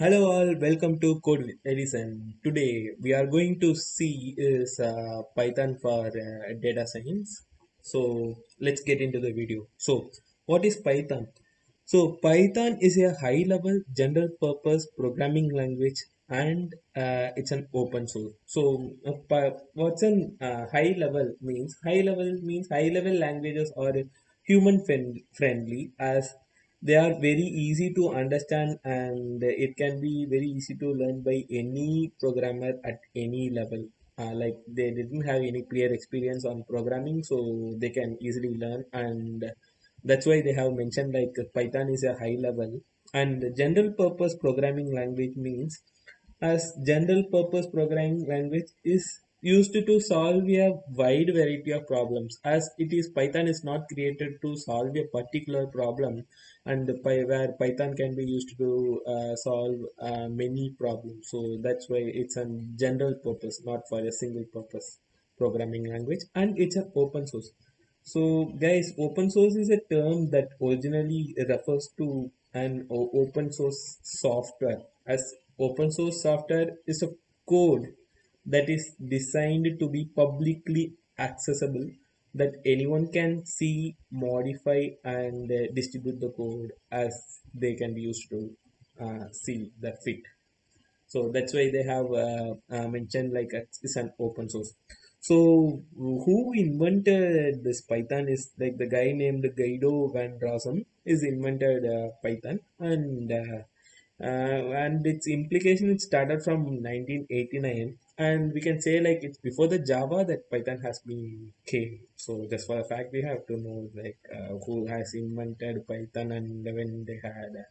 Hello all, welcome to Code with Edison. Today we are going to see is Python for data science. So let's get into the video. So what is Python? So Python is a high-level general purpose programming language and it's an open source. So what's an high level means? High level means high level languages are human friendly as they are very easy to understand and it can be very easy to learn by any programmer at any level. Like they didn't have any prior experience on programming, so they can easily learn, and that's why they have mentioned like Python is a high level. And general purpose programming language means as general purpose programming language is used to solve a wide variety of problems, as it is Python is not created to solve a particular problem, and where Python can be used to solve many problems. So that's why it's a general purpose, not for a single purpose programming language, and it's an open source. So guys, open source is a term that originally refers to an open source software, as open source software is a code that is designed to be publicly accessible, that anyone can see, modify, and distribute the code as they can be used to see the fit. So that's why they have mentioned like it's an open source. So who invented this Python is like the guy named Guido van Rossum is invented Python, and its implication it started from 1989, and we can say like it's before the Java that Python has been came. So just for a fact we have to know like who has invented Python and when they had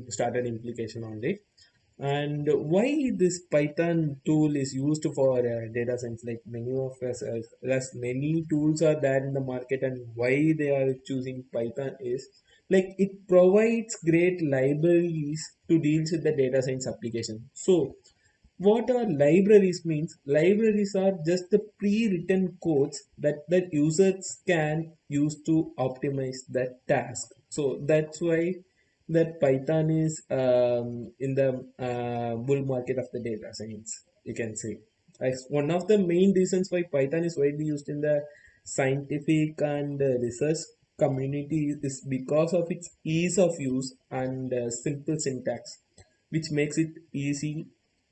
started implication on it, and why this Python tool is used for data science. Like many of us as many tools are there in the market, and why they are choosing Python is like it provides great libraries to deal with the data science application. So what are libraries means? Libraries are just the pre-written codes that users can use to optimize that task. So that's why that Python is in the bull market of the data science, you can say. As one of the main reasons why Python is widely used in the scientific and research community is because of its ease of use and simple syntax, which makes it easy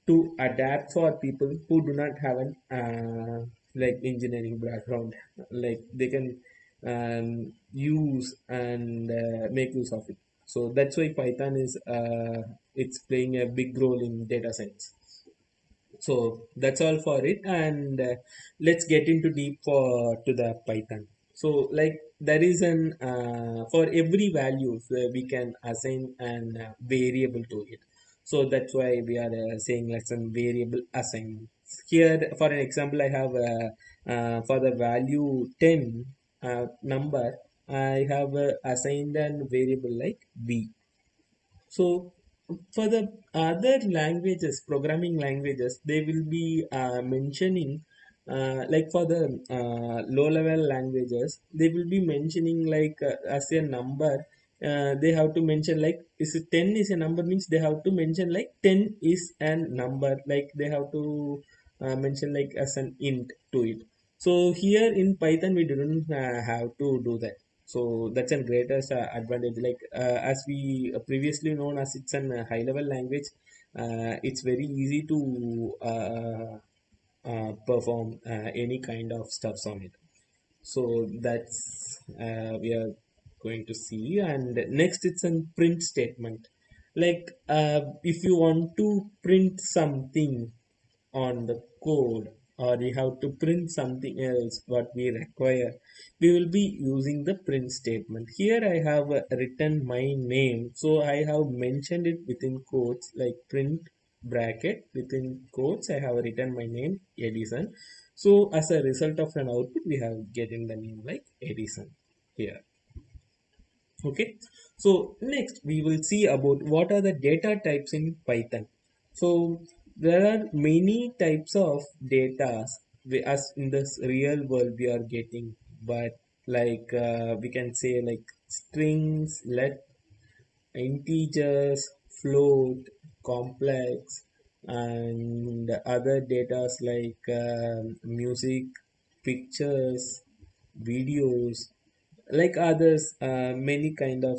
to adapt for people who do not have an like engineering background. Like they can use and make use of it. So that's why Python is it's playing a big role in data science. So that's all for it, and let's get into deep for to the Python. So like there is an for every value we can assign an variable to it. So that's why we are saying like some variable assignment here. For an example, I have for the value 10 number, I have assigned an variable like b. So for the other languages, programming languages, they will be mentioning like for the low-level languages, they will be mentioning like as a number. They have to mention like is it 10 is a number means they have to mention like 10 is an number, like they have to mention like as an int to it. So here in Python we don't have to do that. So that's a greatest advantage. Like as we previously known as it's an high level language, it's very easy to perform any kind of stuffs on it. So that's we are going to see. And next it's a print statement. Like if you want to print something on the code, or we have to print something else what we require, we will be using the print statement. Here I have written my name, so I have mentioned it within quotes, like print bracket within quotes I have written my name Edison. So as a result of an output we have getting the name like Edison here. Okay, so next we will see about what are the data types in Python. So there are many types of data as in this real world we are getting, but like we can say like strings, let integers, float, complex, and other data like music, pictures, videos, like others, many kind of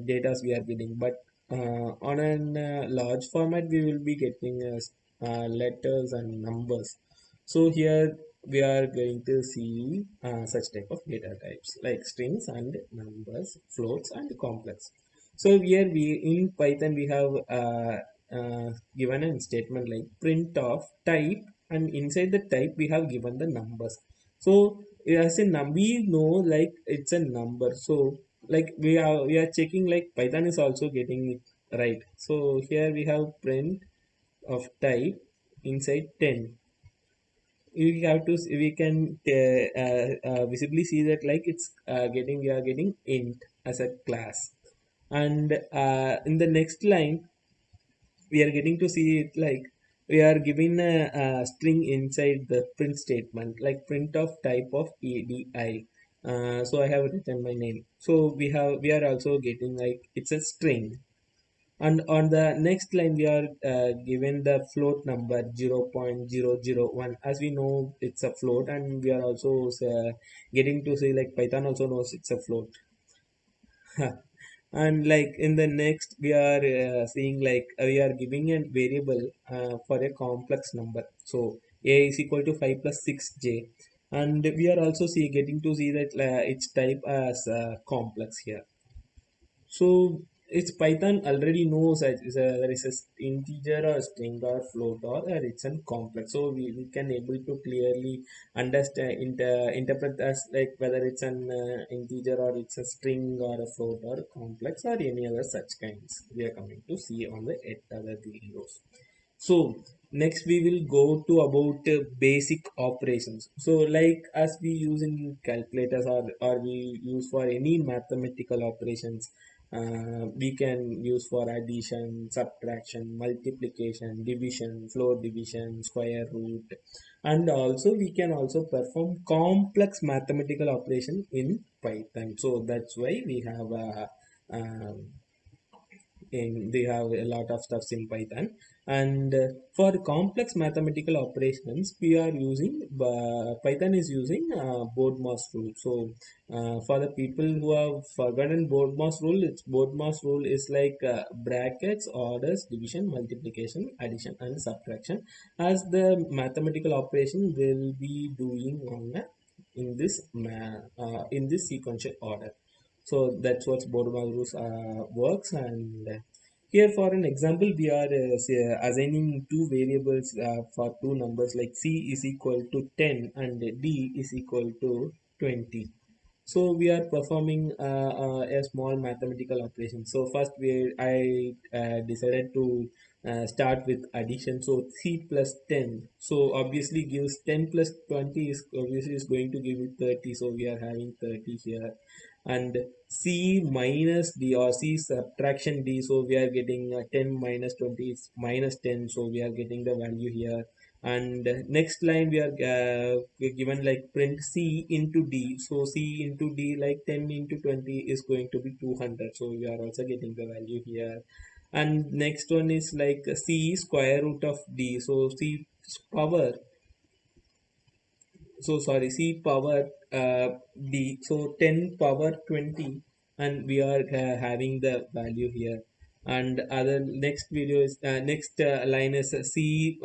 data we are getting. But on a large format, we will be getting letters and numbers. So here we are going to see such type of data types like strings and numbers, floats and complex. So here we in Python we have given a statement like print of type, and inside the type we have given the numbers. So as a we know like it's a number. So like we are checking like Python is also getting it right. So here we have print of type inside 10. We have to we can visibly see that like it's getting we are getting int as a class. And in the next line we are getting to see it like we are giving a string inside the print statement like print of type of edi. So I have written my name, so we are also getting like it's a string. And on the next line we are given the float number 0.001. As we know it's a float, and we are also getting to see like Python also knows it's a float. And like in the next we are seeing like we are giving a variable for a complex number. So a is equal to 5 plus 6j, and we are also getting to see that its type as complex here. So it's Python already knows that there is a integer or string or float or it's a complex. So we can able to clearly understand interpret as like whether it's an integer or it's a string or a float or complex or any other such kinds. We are coming to see on the other videos. So next we will go to about basic operations. So like as we use in calculators, or we use for any mathematical operations, we can use for addition, subtraction, multiplication, division, floor division, square root, and also we can also perform complex mathematical operation in Python. So that's why we have a they have a lot of stuffs in Python. And for complex mathematical operations we are using Python is using BODMAS rule. So for the people who have forgotten BODMAS rule, it's BODMAS rule is like brackets, orders, division, multiplication, addition and subtraction as the mathematical operation will be doing on in this sequential order. So that's what Bodmer rules works. And here for an example, we are assigning two variables for two numbers like c is equal to 10 and d is equal to 20. So we are performing a small mathematical operation. So first I decided to start with addition. So c plus 10. So obviously gives 10 plus 20 is obviously is going to give you 30. So we are having 30 here. And c minus d or c subtraction d. So we are getting 10 minus 20 is minus 10. So we are getting the value here. And next line we are we're given like print c into d. So c into d like 10 into 20 is going to be 200. So we are also getting the value here. And next one is like c square root of d. So c power, so sorry, c power d. So 10 power 20, and we are having the value here. And other next video is next line is c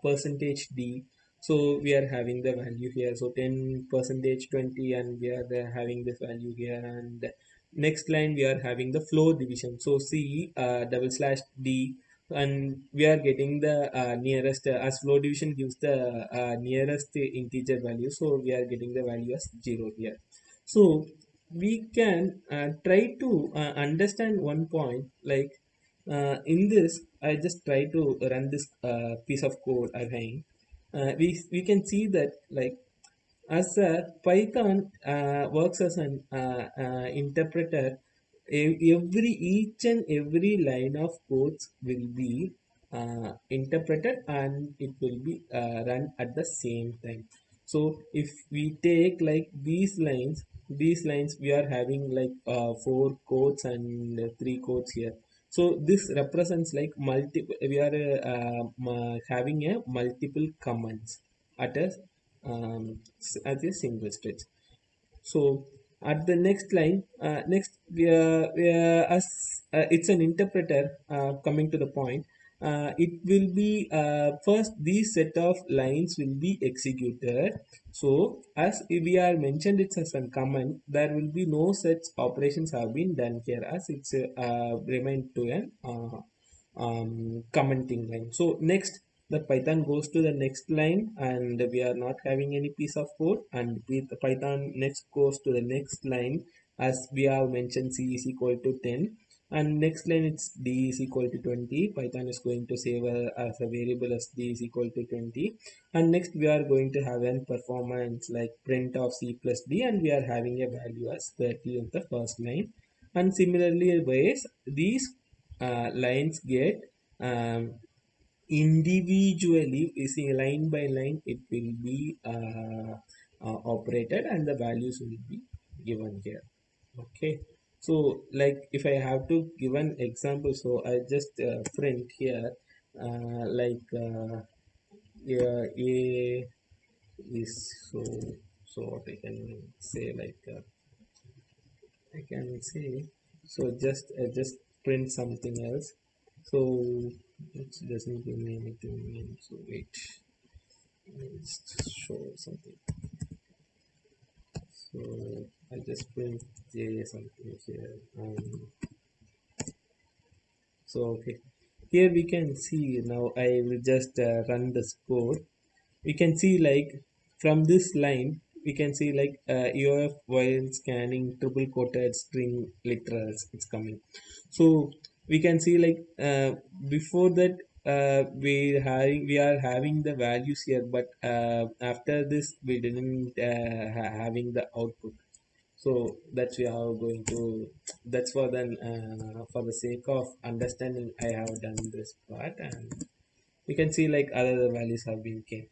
percentage d. So we are having the value here. So 10 percentage 20, and we are having this value here. And next line we are having the floor division. So c double slash d, and we are getting the nearest as floor division gives the nearest integer value. So we are getting the value as 0 here. So we can try to understand one point like in this I just try to run this piece of code again. We can see that like as a Python works as an interpreter, every each and every line of codes will be interpreted, and it will be run at the same time. So if we take like these lines we are having like four quotes and three quotes here. So this represents like multiple, we are having a multiple commands at a at a single stretch. So at the next line, next we are as it's an interpreter coming to the point. It will be first these set of lines will be executed. So as we are mentioned it's as a command, there will be no such operations have been done here as it's remained to an commenting line. So next the Python goes to the next line and we are not having any piece of code, and with the Python next goes to the next line as we have mentioned c is equal to 10, and next line it's d is equal to 20. Python is going to save as a variable as d is equal to 20, and next we are going to have an performance like print of c plus d, and we are having a value as 30 in the first line. And similarly ways these lines get um, individually, you see line by line it will be operated and the values will be given here. Okay, so like if I have to give an example, so I just print here like yeah, a is so what I can say like I can say, so just print something else. So it doesn't give me anything. So wait, let's show something. So I just print something here. So okay, here we can see now. I will just run this code. We can see like from this line we can see like EOF while scanning triple quoted string literals it's coming. So we can see like before that we are having the values here, but after this we didn't having the output. So that's we are going to, that's for then for the sake of understanding I have done this part, and you can see like other values have been came.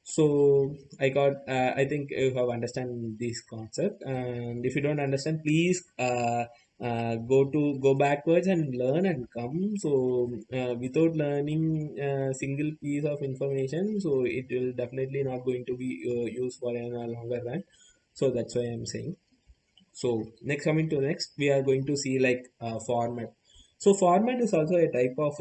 So I got I think you have understand this concept, and if you don't understand please go backwards and learn and come. So without learning a single piece of information, so it will definitely not going to be used for a longer run. So that's why I'm saying. So next, coming to next, we are going to see like format. So format is also a type of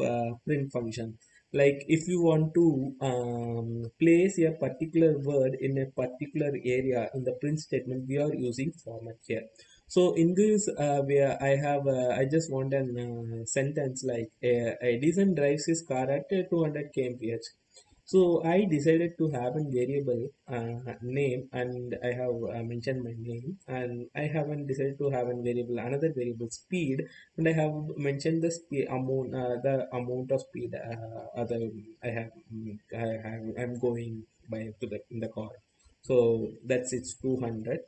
print function. Like if you want to place a particular word in a particular area in the print statement, we are using format here. So in this, where I have, I just want an sentence like Edison drives his car at 200 kmph. So I decided to have a variable name, and I have mentioned my name, and I haven't decided to have a variable another variable speed, and I have mentioned the speed amount, the amount of speed other I'm going by to the in the car. So that's it's 200.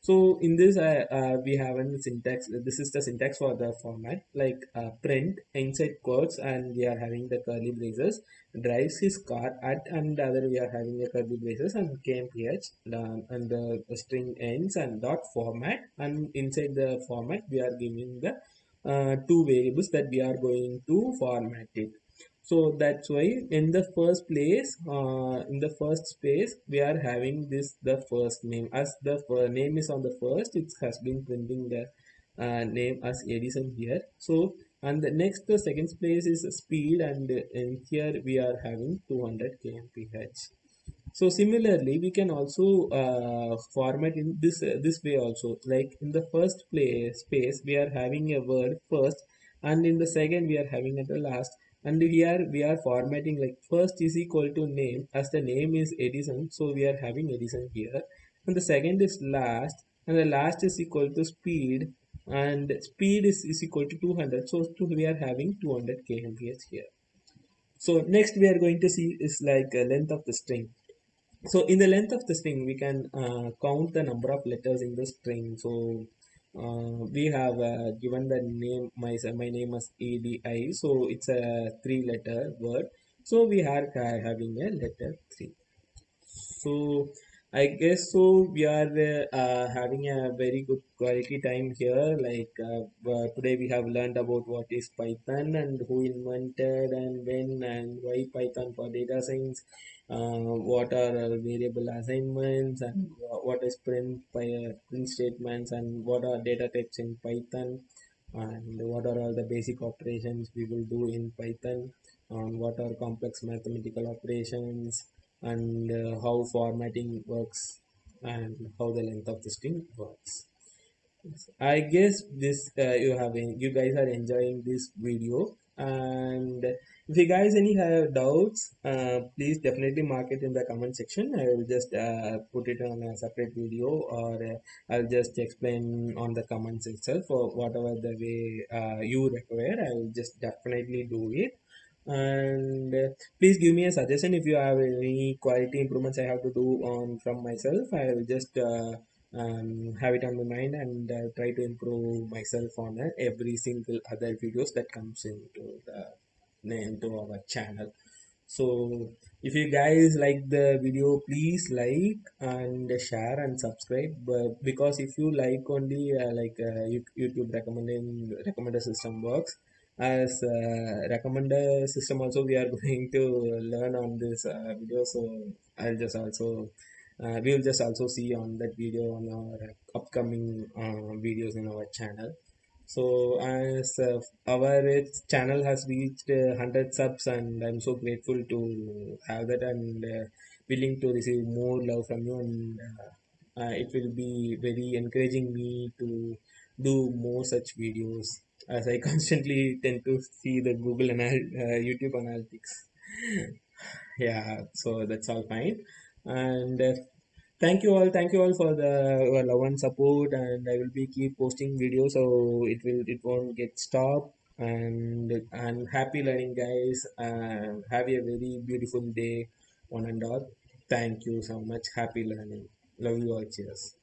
So in this we have a syntax. This is the syntax for the format like print inside quotes, and we are having the curly braces, drives his car at, and the other we are having a curly braces and kmph, and the string ends and dot format, and inside the format we are giving the two variables that we are going to format it. So that's why in the first place in the first space we are having this the first name, as the name is on the first, it has been printing the name as Edison here. So and the next the second place is speed, and in here we are having 200 kmph. So similarly we can also format in this way also, like in the first place space we are having a word first, and in the second we are having at the last, and here we are formatting like first is equal to name, as the name is Edison, so we are having Edison here, and the second is last, and the last is equal to speed, and speed is equal to 200, so we are having 200 kmph here. So next we are going to see is like length of the string. So in the length of the string we can count the number of letters in the string. So we have given the name, my name as ADI, so it's a three letter word, so we are having a letter 3. So I guess so. We are having a very good quality time here. Today we have learned about what is Python and who invented and when and why Python for data science. What are variable assignments and what is print statements and what are data types in Python and what are all the basic operations we will do in Python and what are complex mathematical operations and how formatting works and how the length of the string works. I guess this you guys are enjoying this video, and if you guys any have doubts, please definitely mark it in the comment section. I will just put it on a separate video, or I'll just explain on the comments itself, or whatever the way you require. I will just definitely do it. And please give me a suggestion if you have any quality improvements I have to do on from myself. I will just have it on my mind and try to improve myself on every single other videos that comes into our channel. So if you guys like the video, please like and share and subscribe. But because if you like only YouTube recommender system works, as recommender system also we are going to learn on this video. So I'll just also we will just also see on that video on our upcoming videos in our channel. So as our channel has reached 100 subs, and I'm so grateful to have that and willing to receive more love from you, and it will be very encouraging me to do more such videos as I constantly tend to see the YouTube analytics. Yeah, so that's all fine. And thank you all for the love and support, and I will be keep posting videos so it won't get stopped. And happy learning, guys. Have a very beautiful day, one and all. Thank you so much. Happy learning. Love you all. Cheers.